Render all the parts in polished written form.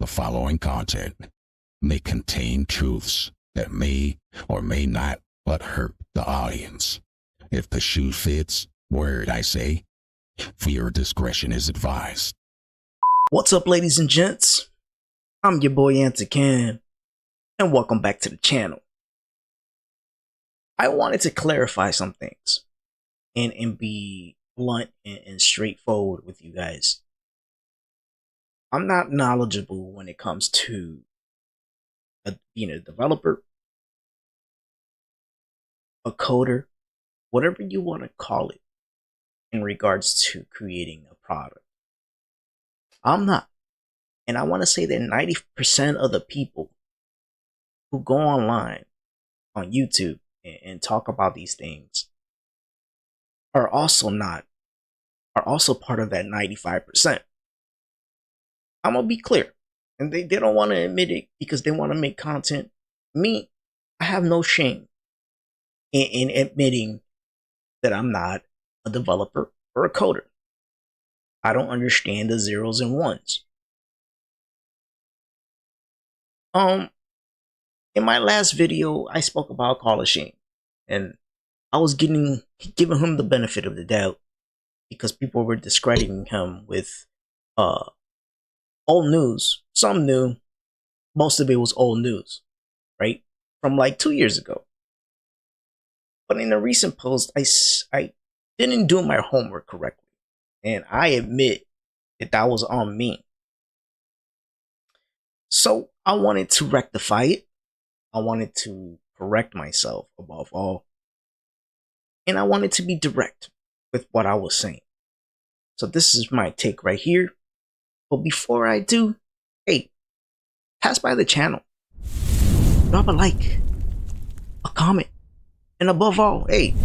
The following content may contain truths that may or may not but hurt the audience. If the shoe fits, word I say, viewer discretion is advised. What's up, ladies and gents? I'm your boy Antican, and welcome back to the channel. I wanted to clarify some things and be blunt and straightforward with you guys. I'm not knowledgeable when it comes to being a developer, a coder, whatever you want to call it, in regards to creating a product. I'm not. And I want to say that 90% of the people who go online on YouTube and talk about these things are also part of that 95%. I'm gonna be clear. And they don't want to admit it because they want to make content. Me, I have no shame in admitting that I'm not a developer or a coder. I don't understand the zeros and ones. In my last video, I spoke about Call of Shame, and I was giving him the benefit of the doubt because people were discrediting him with old news. Some new, most of it was old news, right? From like 2 years ago. But in a recent post, I didn't do my homework correctly, and I admit that was on me. So I wanted to rectify it. I wanted to correct myself above all. And I wanted to be direct with what I was saying. So this is my take right here. But before I do, hey, pass by the channel. Drop a like, a comment, and above all, hey,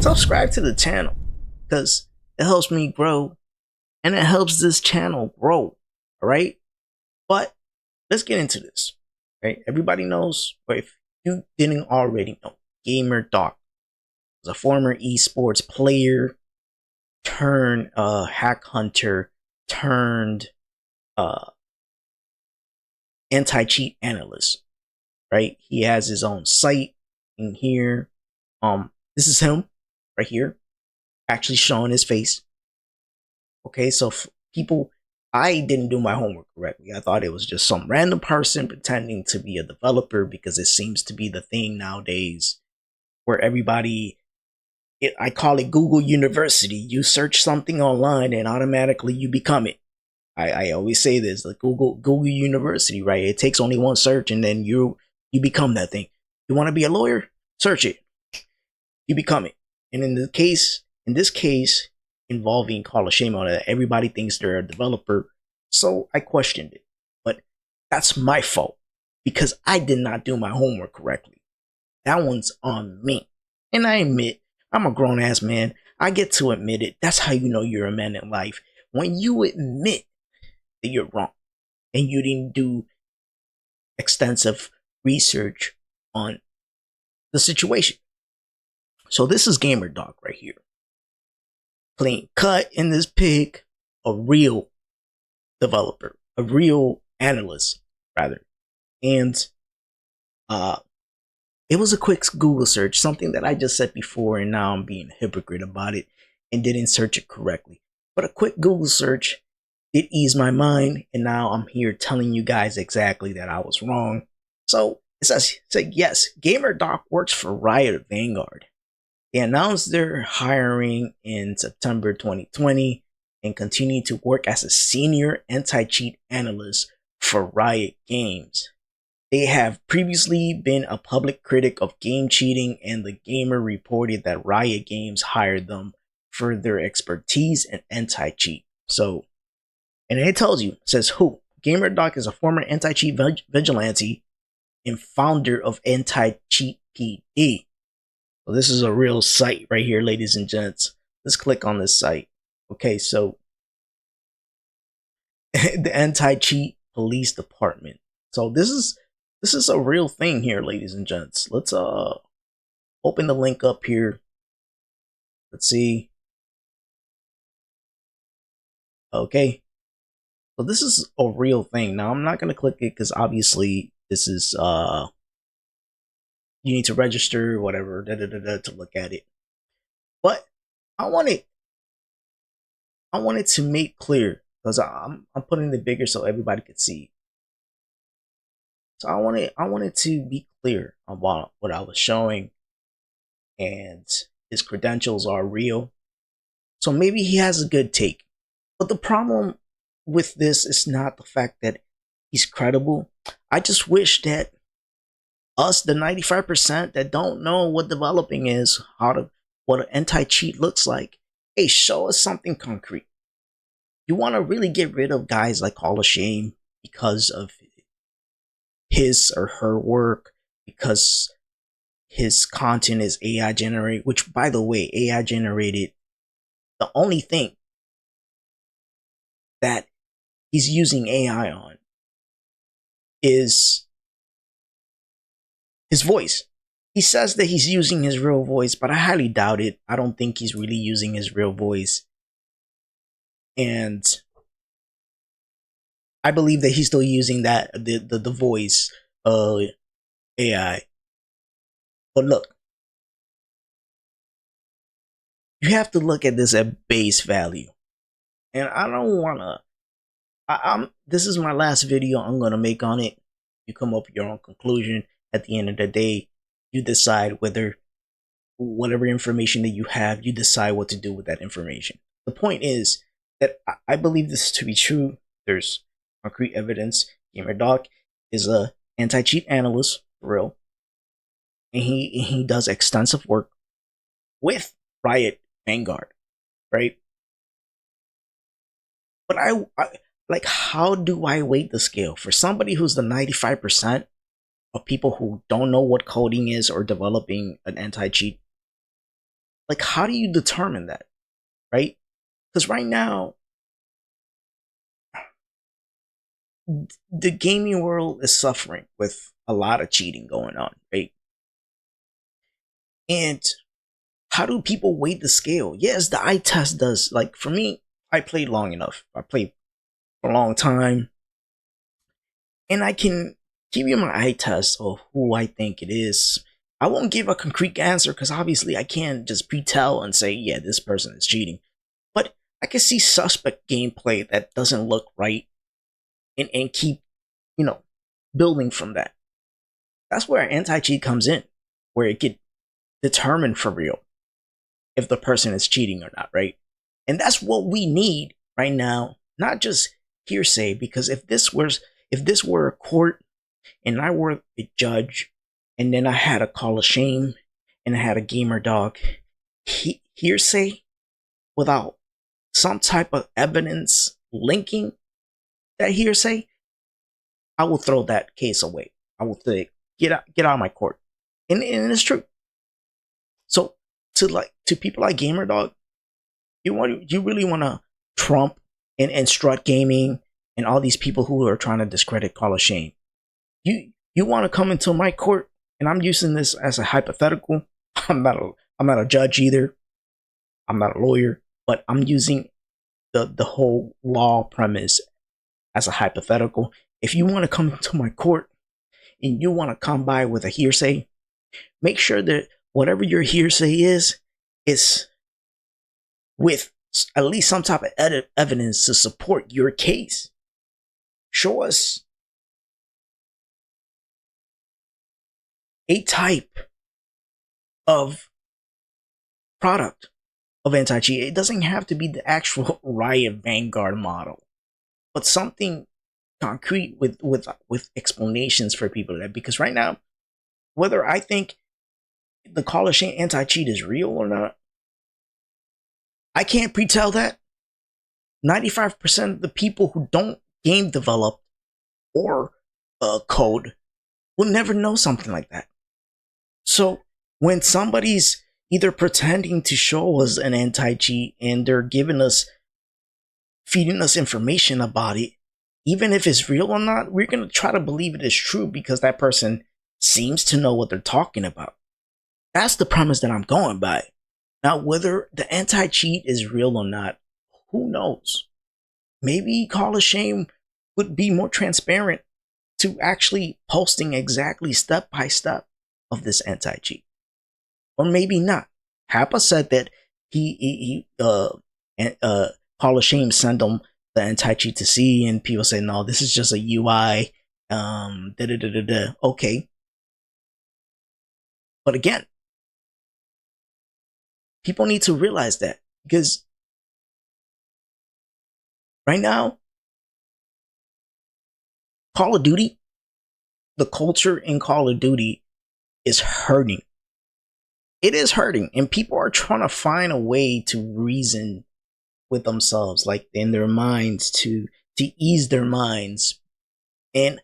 subscribe to the channel because it helps me grow and it helps this channel grow. All right? But let's get into this. Right? Everybody knows, but if you didn't already know, GamerDoc was a former esports player turned hack hunter turned anti-cheat analyst. Right? He has his own site in here. This is him right here, actually showing his face. Okay, so people, I didn't do my homework correctly. I thought it was just some random person pretending to be a developer because it seems to be the thing nowadays where everybody, I call it Google University. You search something online and automatically you become it. I always say this, like Google University, right? It takes only one search and then you become that thing. You want to be a lawyer? Search it. You become it. And in this case, involving Call of Shame on it, everybody thinks they're a developer. So I questioned it. But that's my fault because I did not do my homework correctly. That one's on me. And I admit, I'm a grown ass man. I get to admit it. That's how you know you're a man in life. When you admit that you're wrong and you didn't do extensive research on the situation. So this is GamerDoc right here. Clean cut in this pic, a real developer, a real analyst, rather. And it was a quick Google search, something that I just said before, and now I'm being a hypocrite about it and didn't search it correctly. But a quick Google search did ease my mind, and now I'm here telling you guys exactly that I was wrong. So it says yes, GamerDoc works for Riot Vanguard. They announced their hiring in September 2020 and continue to work as a senior anti-cheat analyst for Riot Games. They have previously been a public critic of game cheating, and the Gamer reported that Riot Games hired them for their expertise in anti-cheat. So, and it tells you, it says who? GamerDoc is a former anti-cheat vigilante and founder of Anti-Cheat PD. So this is a real site right here, ladies and gents. Let's click on this site. Okay, so the Anti-Cheat Police Department. So this is a real thing here, ladies and gents. Let's open the link up here. Let's see. Okay. So this is a real thing. Now I'm not gonna click it because obviously this is you need to register, whatever, to look at it. But I wanted I wanted to make clear because I'm putting it bigger so everybody could see. So I wanted to be clear about what I was showing, and his credentials are real. So maybe he has a good take. But the problem with this is not the fact that he's credible. I just wish that us, the 95% that don't know what developing is, what an anti-cheat looks like, hey, show us something concrete. You want to really get rid of guys like Hall of Shame because of his or her work, because his content is AI generated, which, by the way, AI generated. The only thing that he's using AI on is his voice. He says that he's using his real voice, but I highly doubt it. I don't think he's really using his real voice. And I believe that he's still using the voice AI. But look, you have to look at this at base value. And I don't wanna I'm this is my last video I'm gonna make on it. You come up with your own conclusion. At the end of the day, you decide whatever information that you have, you decide what to do with that information. The point is that I believe this to be true. There's concrete evidence. GamerDoc is a anti-cheat analyst, for real, and he does extensive work with Riot Vanguard, right? But I like, how do I weight the scale for somebody who's the 95% of people who don't know what coding is or developing an anti-cheat? Like, how do you determine that, right? Because right now, the gaming world is suffering with a lot of cheating going on, right? And how do people weight the scale? Yes, the eye test does. Like, for me, I played long enough. I played for a long time, and I can give you my eye test of who I think it is. I won't give a concrete answer because obviously I can't just pre-tell and say, yeah, this person is cheating. But I can see suspect gameplay that doesn't look right, and keep, building from that. That's where anti-cheat comes in, where it could determine for real if the person is cheating or not, right? And that's what we need right now, not just hearsay. Because if this were a court and I were a judge, and then I had a call of shame and I had a GamerDoc, hearsay without some type of evidence linking that hearsay, I will throw that case away. I will say, get out of my court. And it's true. So to people like GamerDoc, you really want to trump and strut gaming and all these people who are trying to discredit Call of Shame. You want to come into my court, and I'm using this as a hypothetical. I'm not a judge either. I'm not a lawyer, but I'm using the whole law premise as a hypothetical. If you want to come to my court and you want to come by with a hearsay, make sure that whatever your hearsay is with at least some type of evidence to support your case. Show us a type of product of anti-cheat. It doesn't have to be the actual Riot Vanguard model, but something concrete with explanations for people. That, because right now, whether I think the Call of Shame anti-cheat is real or not, I can't pre-tell that. 95% of the people who don't game develop or code will never know something like that. So when somebody's either pretending to show us an anti-cheat and they're feeding us information about it, even if it's real or not, we're going to try to believe it is true because that person seems to know what they're talking about. That's the premise that I'm going by. Now, whether the anti-cheat is real or not, who knows? maybe Call of Shame would be more transparent to actually posting exactly step by step of this anti-cheat. Or maybe not. Happa said that Call of Shame sent him the anti-cheat to see, and people say, no, this is just a UI. Okay. But again, people need to realize that, because right now, Call of Duty, the culture in Call of Duty is hurting. It is hurting, and people are trying to find a way to reason with themselves, like in their minds, to ease their minds. And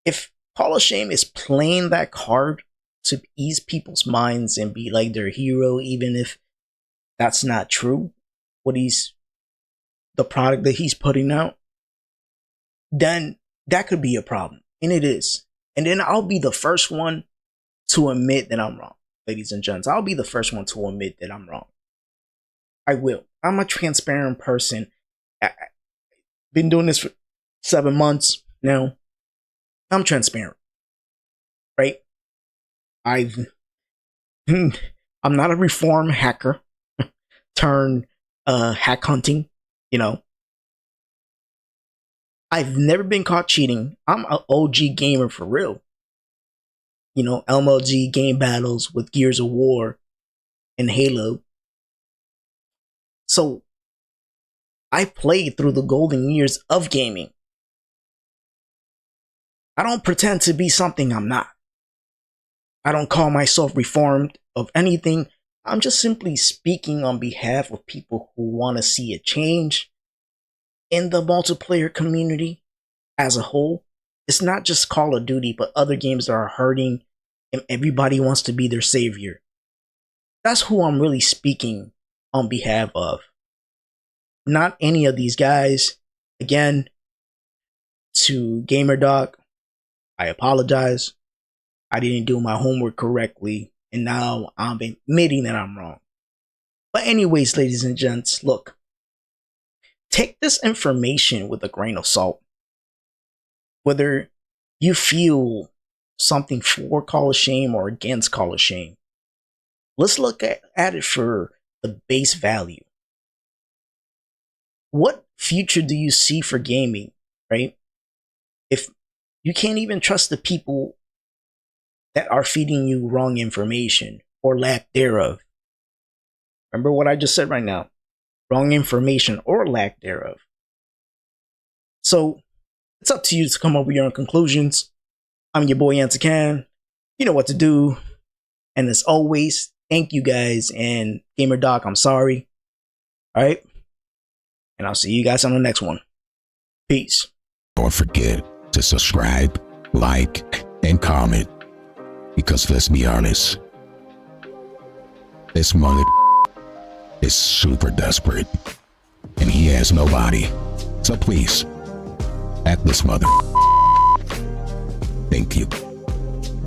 if Call of Shame is playing that card to ease people's minds and be like their hero, even if that's not true, the product that he's putting out, then that could be a problem. And it is. And then I'll be the first one to admit that I'm wrong, ladies and gents. I'll be the first one to admit that I'm wrong. I will. I'm a transparent person. I've been doing this for 7 months now. I'm transparent, right? I'm not a reform hacker turn hack hunting, you know. I've never been caught cheating. I'm an OG gamer for real. You know, MLG game battles with Gears of War and Halo. So I played through the golden years of gaming. I don't pretend to be something I'm not. I don't call myself reformed of anything. I'm just simply speaking on behalf of people who want to see a change in the multiplayer community as a whole. It's not just Call of Duty, but other games that are hurting and everybody wants to be their savior. That's who I'm really speaking on behalf of. Not any of these guys. Again, to GamerDoc, I apologize. I didn't do my homework correctly, and now I'm admitting that I'm wrong. But anyways, ladies and gents, look. Take this information with a grain of salt. Whether you feel something for Call of Shame or against Call of Shame, let's look at it for the base value. What future do you see for gaming, right? If you can't even trust the people that are feeding you wrong information or lack thereof. Remember what I just said right now. Wrong information or lack thereof. So it's up to you to come up with your own conclusions. I'm your boy Antican. You know what to do. And as always, thank you guys. And GamerDoc, I'm sorry. Alright? And I'll see you guys on the next one. Peace. Don't forget to subscribe, like, and comment. Because let's be honest, this mother is super desperate. And he has nobody. So please, at this mother. Thank you.